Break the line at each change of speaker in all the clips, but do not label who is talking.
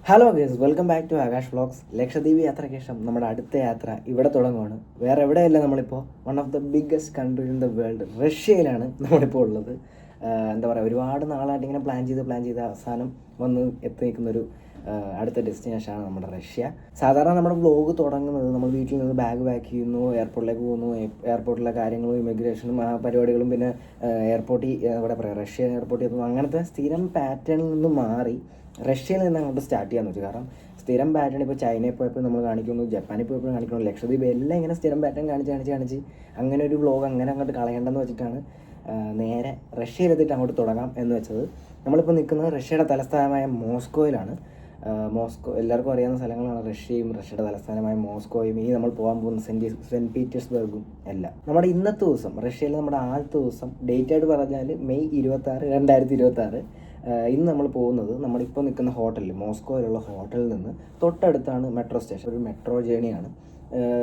Hello guys, welcome back to Akash vlogs. Lakshadweep യാത്രയ്ക്ക് ശേഷം നമ്മുടെ അടുത്ത യാത്ര ഇവിടെ തുടങ്ങുവാണ്. വേറെ എവിടെയല്ല, നമ്മളിപ്പോൾ one of the biggest country in the world റഷ്യയിലാണ് നമ്മളിപ്പോൾ ഉള്ളത്. എന്താ പറയുക, ഒരുപാട് നാളായിട്ട് ഇങ്ങനെ പ്ലാൻ ചെയ്ത് അവസാനം വന്ന് എത്തി നിൽക്കുന്നൊരു അടുത്ത ഡെസ്റ്റിനേഷനാണ് നമ്മുടെ റഷ്യ. സാധാരണ നമ്മുടെ വ്ളോഗ് തുടങ്ങുന്നത് നമ്മൾ വീട്ടിൽ നിന്ന് ബാഗ് പാക്ക് ചെയ്യുന്നു, എയർപോർട്ടിലേക്ക് പോകുന്നു, എയർപോർട്ടിലെ കാര്യങ്ങളും ഇമിഗ്രേഷനും ആ പരിപാടികളും, പിന്നെ എയർപോർട്ടിൽ എന്താ പറയുക, റഷ്യ എയർപോർട്ടിൽ എത്തുന്നു, അങ്ങനത്തെ സ്ഥിരം പാറ്റേണിൽ നിന്ന് മാറി റഷ്യയിൽ നിന്ന് അങ്ങോട്ട് സ്റ്റാർട്ട് ചെയ്യാൻ വെച്ചു. കാരണം സ്ഥിരം പാറ്റേൺ ഇപ്പോൾ ചൈനയിൽ പോയപ്പോൾ നമ്മൾ കാണിക്കുന്നു, ജപ്പാനിൽ പോയപ്പോൾ കാണിക്കുന്നു, ലക്ഷദ്വീപ് എല്ലാം ഇങ്ങനെ സ്ഥിരം പാറ്റേൺ കാണിച്ച് അങ്ങനെ ഒരു വ്ളോഗ് അങ്ങനെ അങ്ങോട്ട് കളയേണ്ടെന്ന് വെച്ചിട്ടാണ് നേരെ റഷ്യയിലെത്തിയിട്ട് അങ്ങോട്ട് തുടങ്ങാം എന്ന് വെച്ചത്. നമ്മളിപ്പോൾ നിൽക്കുന്നത് റഷ്യയുടെ തലസ്ഥാനമായ മോസ്കോയിലാണ്. മോസ്കോ എല്ലാവർക്കും അറിയാവുന്ന സ്ഥലങ്ങളാണ് റഷ്യയും റഷ്യയുടെ തലസ്ഥാനമായ മോസ്കോയും ഈ നമ്മൾ പോകാൻ പോകുന്ന സെൻറ്റ് പീറ്റേഴ്സ്ബർഗും എല്ലാം. നമ്മുടെ ഇന്നത്തെ ദിവസം റഷ്യയിൽ നമ്മുടെ ആദ്യത്തെ ദിവസം ഡേറ്റ് ആയിട്ട് പറഞ്ഞാൽ മെയ് 26, 2026. ഇന്ന് നമ്മൾ പോകുന്നത് നമ്മളിപ്പോൾ നിൽക്കുന്ന ഹോട്ടലിൽ, മോസ്കോയിലുള്ള ഹോട്ടലിൽ നിന്ന് തൊട്ടടുത്താണ് മെട്രോ സ്റ്റേഷൻ. ഒരു മെട്രോ ജേണിയാണ്.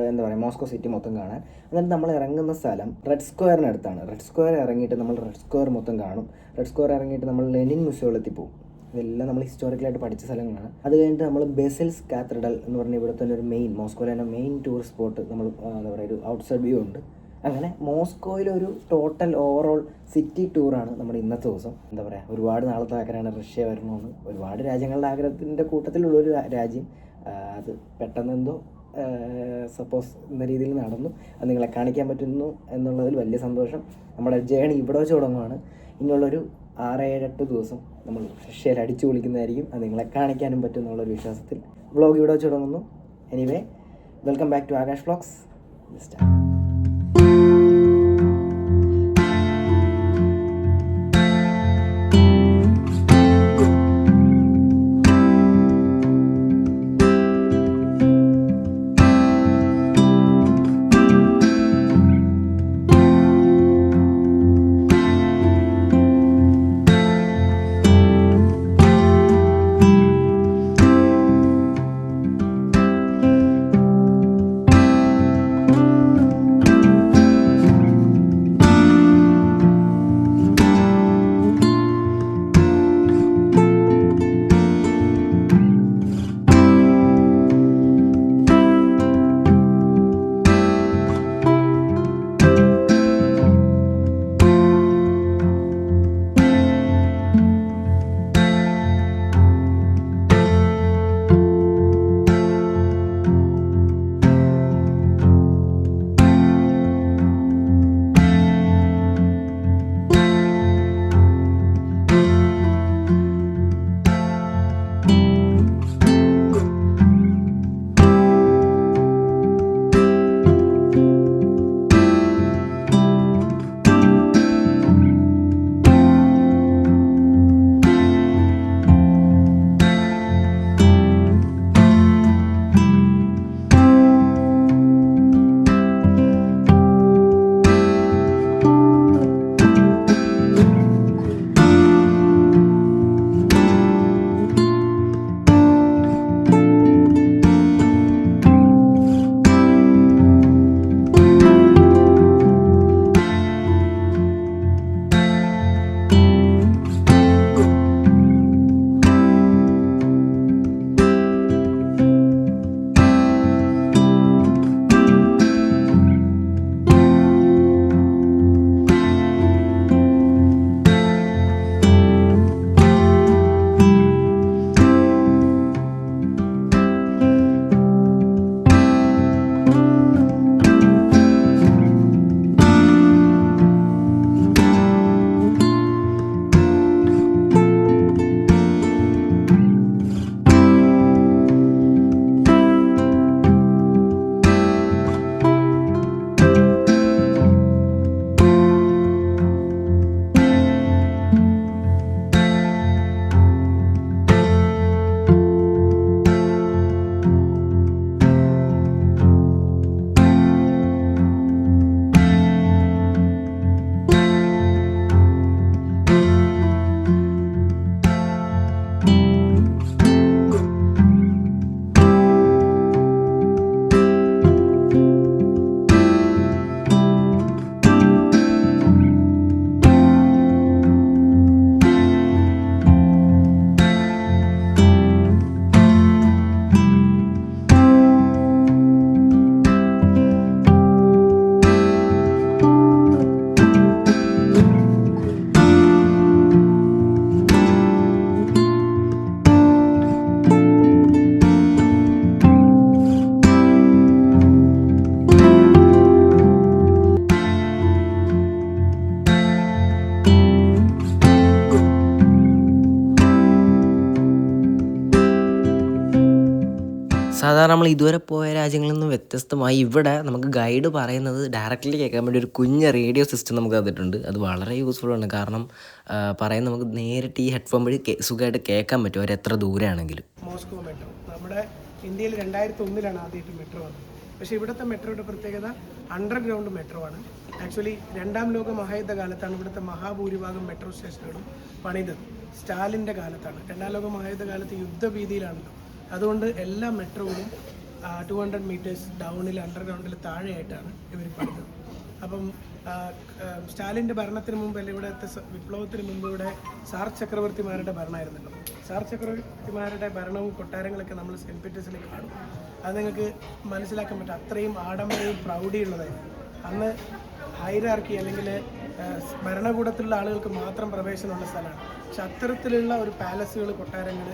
എന്താ പറയുക, മോസ്കോ സിറ്റി മൊത്തം കാണാൻ. എന്നിട്ട് നമ്മൾ ഇറങ്ങുന്ന സ്ഥലം റെഡ് സ്ക്വയറിനടുത്താണ്. റെഡ് സ്ക്വയർ ഇറങ്ങിയിട്ട് നമ്മൾ റെഡ് സ്ക്വയർ മൊത്തം കാണും. റെഡ് സ്ക്വയർ ഇറങ്ങിയിട്ട് നമ്മൾ ലെനിൻ മ്യൂസിയത്തിലെത്തി പോകും. ഇതെല്ലാം നമ്മൾ ഹിസ്റ്റോറിക്കലായിട്ട് പഠിച്ച സ്ഥലങ്ങളാണ്. അത് കഴിഞ്ഞിട്ട് നമ്മൾ ബെസിൽസ് കാത്തഡ്രൽ എന്ന് പറഞ്ഞ ഇവിടെ തന്നെ ഒരു മോസ്കോയിലെ തന്നെ മെയിൻ ടൂറിസ്റ്റ് സ്പോട്ട്, നമ്മൾ എന്താ പറയുക, ഒരു ഔട്ട്സൈഡ് വ്യൂ ഉണ്ട്. അങ്ങനെ മോസ്കോയിലൊരു ടോട്ടൽ ഓവറോൾ സിറ്റി ടൂറാണ് നമ്മുടെ ഇന്നത്തെ ദിവസം. എന്താ പറയുക, ഒരുപാട് നാളത്തെ ആഗ്രഹമാണ് റഷ്യ വരണമെന്ന്. ഒരുപാട് രാജ്യങ്ങളുടെ ആഗ്രഹത്തിൻ്റെ കൂട്ടത്തിലുള്ളൊരു രാജ്യം. അത് പെട്ടെന്ന് എന്തോ സപ്പോസ് എന്ന രീതിയിൽ നടന്നു. അത് നിങ്ങളെ കാണിക്കാൻ പറ്റുന്നു എന്നുള്ളതിൽ വലിയ സന്തോഷം. നമ്മുടെ ജേണി ഇവിടെ വെച്ച് തുടങ്ങുകയാണ്. ഇനിയുള്ളൊരു 6-7-8 ദിവസം നമ്മൾ റഷ്യയിൽ അടിച്ചു പൊളിക്കുന്നതായിരിക്കും. അത് നിങ്ങളെ കാണിക്കാനും പറ്റും എന്നുള്ളൊരു വിശ്വാസത്തിൽ വ്ളോഗ് ഇവിടെ വെച്ച് തുടങ്ങുന്നു. Anyway, welcome back to Akash vlogs. സാധാരണ നമ്മൾ ഇതുവരെ പോയ രാജ്യങ്ങളിൽ നിന്ന് വ്യത്യസ്തമായി ഇവിടെ നമുക്ക് ഗൈഡ് പറയുന്നത് ഡയറക്റ്റ്ലി കേൾക്കാൻ വേണ്ടി ഒരു കുഞ്ഞ് റേഡിയോ സിസ്റ്റം നമുക്ക് തന്നിട്ടുണ്ട്. അത് വളരെ യൂസ്ഫുൾ ആണ്. കാരണം പറയുന്നത് നമുക്ക് നേരിട്ട് ഈ ഹെഡ്ഫോൺ വഴി സുഖമായിട്ട് കേൾക്കാൻ പറ്റും അവരെത്ര ദൂരെയാണെങ്കിലും.
മോസ്കോ മെട്രോ നമ്മുടെ ഇന്ത്യയിൽ 2001 ആദ്യമായിട്ട് മെട്രോ വന്നത്. പക്ഷേ ഇവിടുത്തെ മെട്രോയുടെ പ്രത്യേകത അണ്ടർഗ്രൗണ്ട് മെട്രോ ആണ്. ആക്ച്വലി 2ാം ലോക മഹായുദ്ധ കാലത്താണ് ഇവിടുത്തെ മഹാഭൂരിഭാഗം മെട്രോ സ്റ്റേഷനുകളും പണിതത്. സ്റ്റാലിൻ്റെ കാലത്താണ്. 2ാം ലോക മഹായുദ്ധ കാലത്ത് യുദ്ധഭീതിയിലാണല്ലോ. അതുകൊണ്ട് എല്ലാ മെട്രോകളും 200 മീറ്റേഴ്സ് ഡൗണിൽ അണ്ടർഗ്രൗണ്ടിൽ താഴെയായിട്ടാണ് ഇവർ പണിതത്. അപ്പം സ്റ്റാലിൻ്റെ ഭരണത്തിന് മുമ്പ് അല്ലെ ഇവിടുത്തെ വിപ്ലവത്തിന് മുമ്പ് ഇവിടെ സാർ ചക്രവർത്തിമാരുടെ ഭരണമായിരുന്നല്ലോ. സാർ ചക്രവർത്തിമാരുടെ ഭരണവും കൊട്ടാരങ്ങളൊക്കെ നമ്മൾ സെൻറ്റ് പീറ്റേഴ്സിൽ കാണും. അത് നിങ്ങൾക്ക് മനസ്സിലാക്കാൻ പറ്റും. അത്രയും ആഡംബരവും പ്രൗഢിയുള്ളതായിരുന്നു. അന്ന് ഹൈറാർക്കി അല്ലെങ്കിൽ ഭരണകൂടത്തിലുള്ള ആളുകൾക്ക് മാത്രം പ്രവേശനമുള്ള സ്ഥലമാണ്. പക്ഷെ അത്തരത്തിലുള്ള ഒരു പാലസുകൾ, കൊട്ടാരങ്ങൾ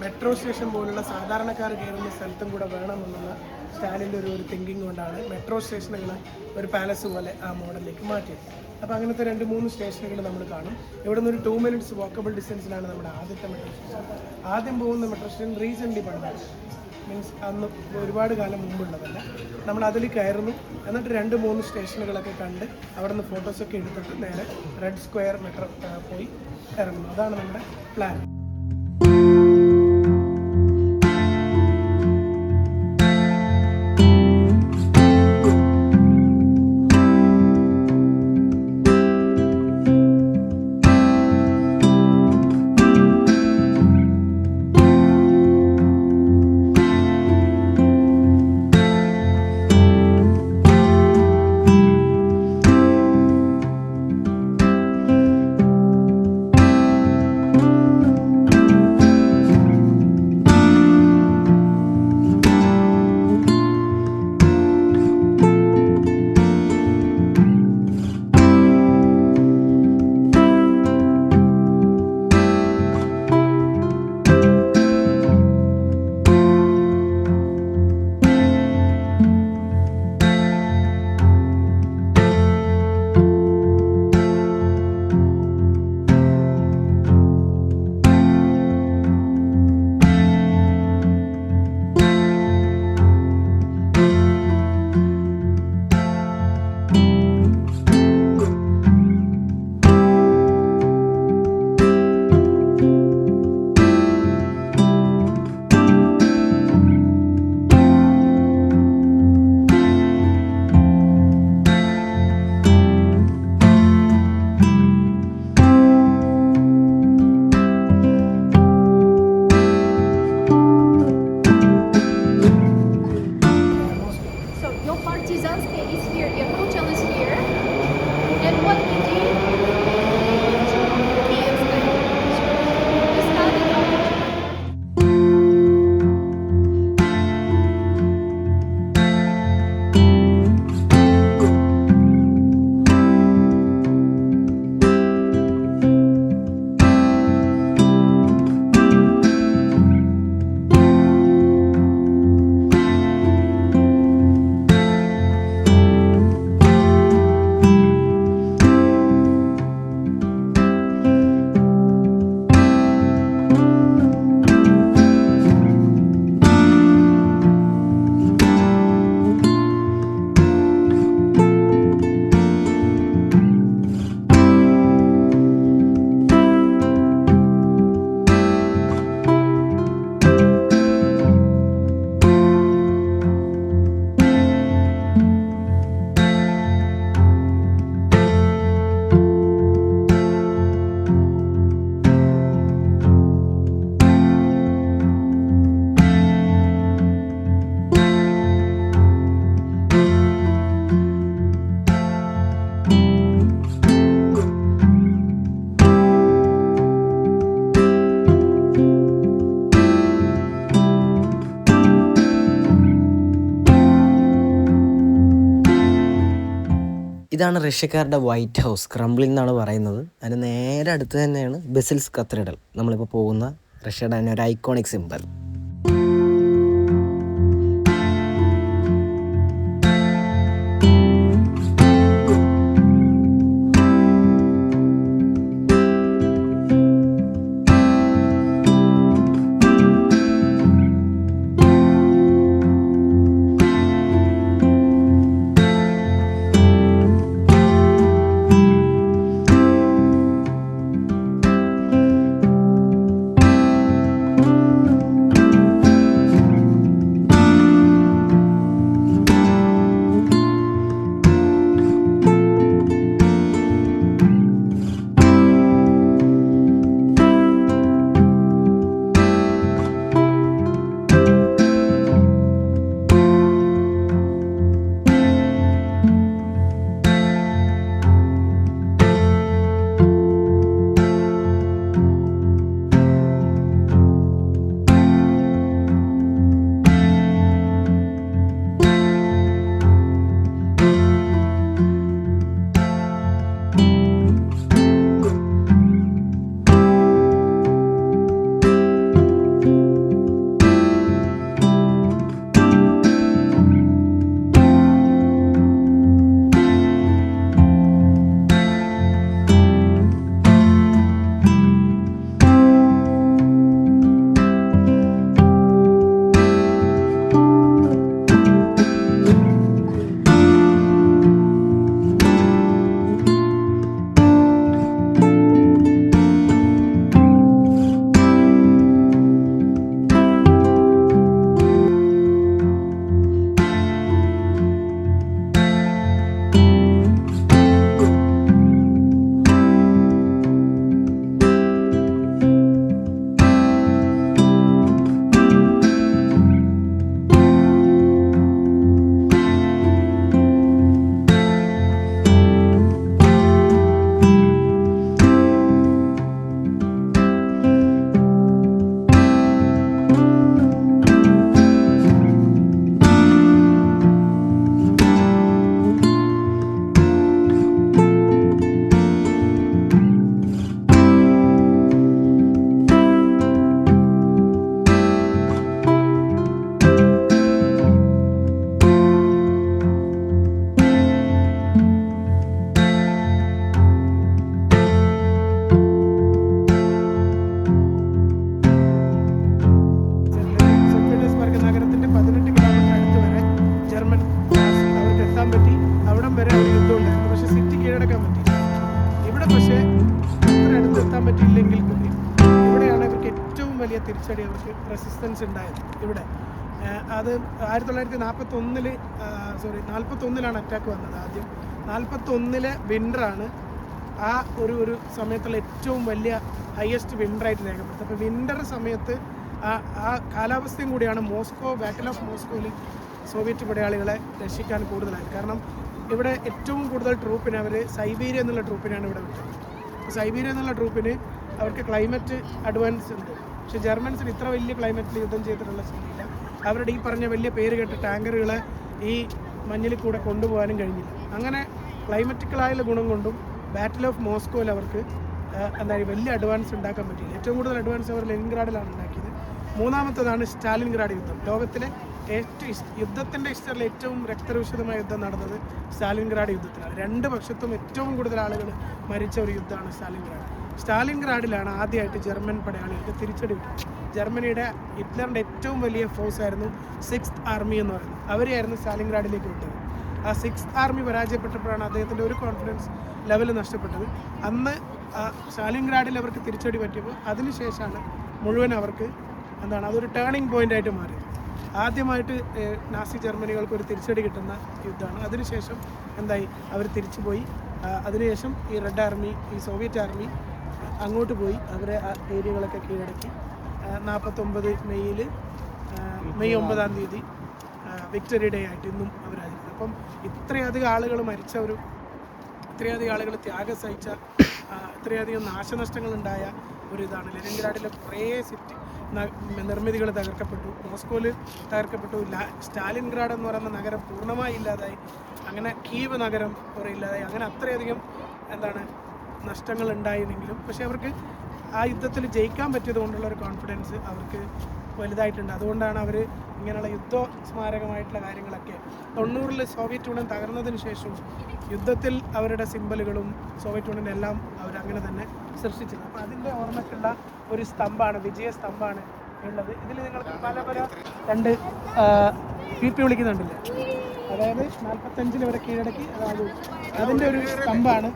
മെട്രോ സ്റ്റേഷൻ പോലുള്ള സാധാരണക്കാർ കയറുന്ന സ്ഥലത്തും കൂടെ വേണമെന്നുള്ള സ്റ്റാലിൻ്റെ ഒരു തിങ്കിങ് കൊണ്ടാണ് മെട്രോ സ്റ്റേഷനുകൾ ഒരു പാലസ് പോലെ ആ മോഡലിലേക്ക് മാറ്റിയത്. അപ്പോൾ അങ്ങനത്തെ 2-3 സ്റ്റേഷനുകൾ നമ്മൾ കാണും. ഇവിടെ നിന്ന് ഒരു 2 minutes വാക്കബിൾ ഡിസ്റ്റൻസിലാണ് നമ്മുടെ ആദ്യത്തെ മെട്രോ സ്റ്റേഷൻ. ആദ്യം പോകുന്ന മെട്രോ സ്റ്റേഷൻ റീസെൻ്റ്ലി പണിതാണ്. മീൻസ് അന്ന് ഒരുപാട് കാലം മുമ്പുള്ളതല്ല. നമ്മൾ അതിൽ കയറുന്നു, എന്നിട്ട് 2-3 സ്റ്റേഷനുകളൊക്കെ കണ്ട് അവിടെ നിന്ന് ഫോട്ടോസൊക്കെ എടുത്തിട്ട് നേരെ റെഡ് സ്ക്വയർ മെട്രോ പോയി ഇറങ്ങുന്നു. അതാണ് നമ്മുടെ പ്ലാൻ.
ഇതാണ് റഷ്യക്കാരുടെ വൈറ്റ് ഹൗസ്, ക്രംബ്ലിൻ എന്നാണ് പറയുന്നത്. അതിന് നേരെ അടുത്ത് തന്നെയാണ് ബസിൽസ് കത്തീഡ്രൽ, നമ്മളിപ്പോൾ പോകുന്ന റഷ്യയുടെ തന്നെ ഒരു ഐക്കോണിക് സിമ്പൽ.
വലിയ തിരിച്ചടി അവർക്ക് റെസിസ്റ്റൻസ് ഉണ്ടായത് ഇവിടെ. അത് 1941-ലാണ് അറ്റാക്ക് വന്നത്. ആദ്യം 41-ലെ വിൻ്ററാണ് ആ ഒരു സമയത്തുള്ള ഏറ്റവും വലിയ ഹയസ്റ്റ് വിൻ്ററായിട്ട് രേഖപ്പെടുത്തുന്നത്. അപ്പോൾ വിൻ്റർ സമയത്ത് ആ കാലാവസ്ഥയും കൂടിയാണ് ബാറ്റിൽ ഓഫ് മോസ്കോയിൽ സോവിയറ്റ് പടയാളികളെ രക്ഷിക്കാൻ കൂടുതലായി. കാരണം ഇവിടെ ഏറ്റവും കൂടുതൽ ട്രൂപ്പിന് അവർ സൈബീരിയ എന്നുള്ള ട്രൂപ്പിനാണ് ഇവിടെ വിട്ടത്. സൈബീരിയ എന്നുള്ള ട്രൂപ്പിന് അവർക്ക് ക്ലൈമറ്റ് അഡ്വാൻസ് ഉണ്ട്. പക്ഷേ ജർമ്മൻസിന് ഇത്ര വലിയ ക്ലൈമറ്റിൽ യുദ്ധം ചെയ്തിട്ടുള്ള സ്ഥിതിയില്ല. അവരുടെ ഈ പറഞ്ഞ വലിയ പേര് കേട്ട ടാങ്കറുകളെ ഈ മഞ്ഞിൽ കൂടെ കൊണ്ടുപോകാനും കഴിഞ്ഞില്ല. അങ്ങനെ ക്ലൈമറ്റിക്കലായുള്ള ഗുണം കൊണ്ടും ബാറ്റിൽ ഓഫ് മോസ്കോയിൽ അവർക്ക് വലിയ അഡ്വാൻസ് ഉണ്ടാക്കാൻ പറ്റിയില്ല. ഏറ്റവും കൂടുതൽ അഡ്വാൻസ് അവർ ലെനിൻഗ്രാഡിലാണ് ഉണ്ടാക്കിയത്. മൂന്നാമത്തേതാണ് സ്റ്റാലിൻഗ്രാഡ് യുദ്ധം. ലോകത്തിലെ യുദ്ധത്തിൻ്റെ ഹിസ്റ്ററിൽ ഏറ്റവും രക്തരൂഷിതമായ യുദ്ധം നടന്നത് സ്റ്റാലിൻഗ്രാഡ് യുദ്ധത്തിലാണ്. രണ്ട് പക്ഷത്തും ഏറ്റവും കൂടുതൽ ആളുകൾ മരിച്ച ഒരു യുദ്ധമാണ് സ്റ്റാലിൻഗ്രാഡിലാണ് ആദ്യമായിട്ട് ജർമ്മൻ പടയാളികൾക്ക് തിരിച്ചടി വിട്ടത്. ജർമ്മനിയുടെ ഹിറ്റ്ലറിൻ്റെ ഏറ്റവും വലിയ ഫോഴ്സ് ആയിരുന്നു 6th ആർമി എന്ന് പറയുന്നത്. അവരെയായിരുന്നു സ്റ്റാലിൻഗ്രാഡിലേക്ക് വിട്ടത്. ആ 6th ആർമി പരാജയപ്പെട്ടപ്പോഴാണ് അദ്ദേഹത്തിൻ്റെ ഒരു കോൺഫിഡൻസ് ലെവൽ നഷ്ടപ്പെട്ടത്. അന്ന് സ്റ്റാലിൻഗ്രാഡിൽ അവർക്ക് തിരിച്ചടി പറ്റിയപ്പോൾ അതിനുശേഷമാണ് മുഴുവൻ അവർക്ക് അതൊരു ടേണിംഗ് പോയിൻ്റായിട്ട് മാറി. ആദ്യമായിട്ട് നാസി ജർമ്മനികൾക്ക് ഒരു തിരിച്ചടി കിട്ടുന്ന യുദ്ധമാണ്. അതിനുശേഷം അവർ തിരിച്ചു പോയി. അതിനുശേഷം ഈ റെഡ് ആർമി, ഈ സോവിയറ്റ് ആർമി അങ്ങോട്ട് പോയി അവരെ ആ ഏരിയകളൊക്കെ കീഴടക്കി. 49 മെയ് 9-ാം തീയതി വിക്ടറി ഡേ ആയിട്ട് ഇന്നും അവരാചരിക്കുന്നത്. അപ്പം ഇത്രയധികം ആളുകൾ മരിച്ച ഇത്രയധികം ആളുകൾ ത്യാഗം സഹിച്ച, ഇത്രയധികം നാശനഷ്ടങ്ങളുണ്ടായ ഇതാണ്. ലെനിൻഗ്രാഡിലെ കുറേ നിർമ്മിതികൾ തകർക്കപ്പെട്ടു, മോസ്കോയിൽ തകർക്കപ്പെട്ടു, സ്റ്റാലിൻഗ്രാഡ് എന്ന് പറയുന്ന നഗരം പൂർണ്ണമായി ഇല്ലാതായി, അങ്ങനെ കീവ് നഗരം കുറേ ഇല്ലാതായി. അങ്ങനെ അത്രയധികം നഷ്ടങ്ങൾ ഉണ്ടായിരുന്നെങ്കിലും പക്ഷേ അവർക്ക് ആ യുദ്ധത്തിൽ ജയിക്കാൻ പറ്റിയത് കൊണ്ടുള്ള ഒരു കോൺഫിഡൻസ് അവർക്ക് വലുതായിട്ടുണ്ട്. അതുകൊണ്ടാണ് അവർ ഇങ്ങനെയുള്ള യുദ്ധ സ്മാരകമായിട്ടുള്ള കാര്യങ്ങളൊക്കെ 90-ൽ സോവിയറ്റ് യൂണിയൻ തകർന്നതിന് ശേഷം യുദ്ധത്തിൽ അവരുടെ സിംബലുകളും സോവിയറ്റ് യൂണിയൻ എല്ലാം അവരങ്ങനെ തന്നെ സൃഷ്ടിച്ചത്. അപ്പോൾ അതിൻ്റെ ഓർമ്മയ്ക്കുള്ള ഒരു സ്തംഭമാണ്, വിജയസ്തംഭമാണ് ഉള്ളത്. ഇതിൽ നിങ്ങൾക്ക് പല 2 PP വിളിക്കുന്നുണ്ടല്ലേ, അതായത് 45-ൽ അവരെ കീഴടക്കി, അതായത് അതിൻ്റെ ഒരു സ്തംഭമാണ്.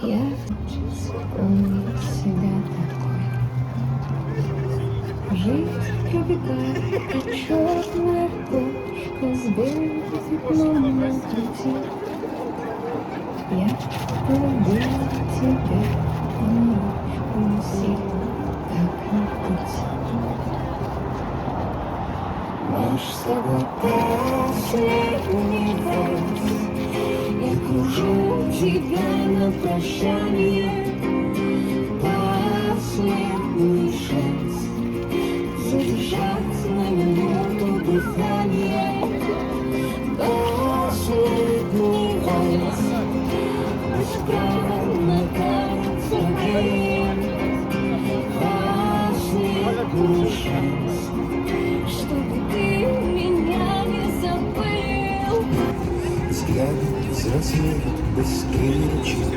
Я вспомнил себя такой. Жизнь пробегает, как черная кошка с белым пятном на груди. Я полюбила тебя, но сильно так не быть. Наш с тобой последний вальс. Я кружу тебя на прощание. Последний шанс задержать на минуту дыхание. Последний вальс. Без права на конце. Последний шанс, чтобы ты меня не забыл.
Взгляды взрослеют быстрее, чем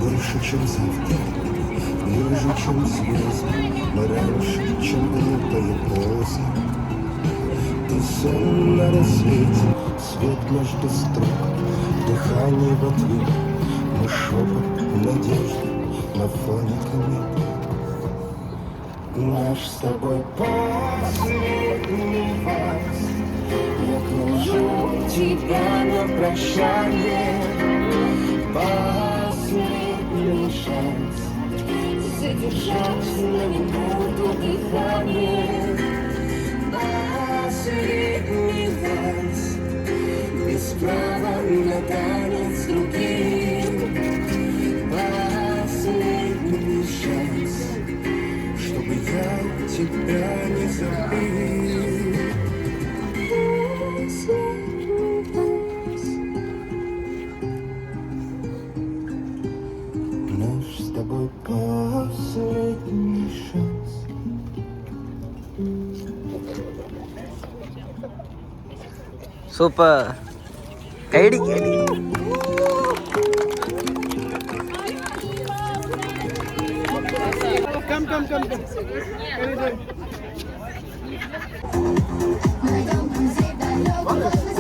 больше, чем завтра, ближе, чем звезды, но раньше, чем глупая поза. Ты сон на рассвете, свет между строк, дыхание в ответ, но шепот надежды на фоне комет. Наш с тобой последний вальс.
Я кружу тебя на прощание. Последний шанс задержать на минуту дыхание. Последний вальс без права на танец другим. Последний шанс,
чтобы я тебя не забыл.
последний вальс.
Наш с тобой последний шанс.
സൂപ്പർ കൈഡി
Come. Can you do it?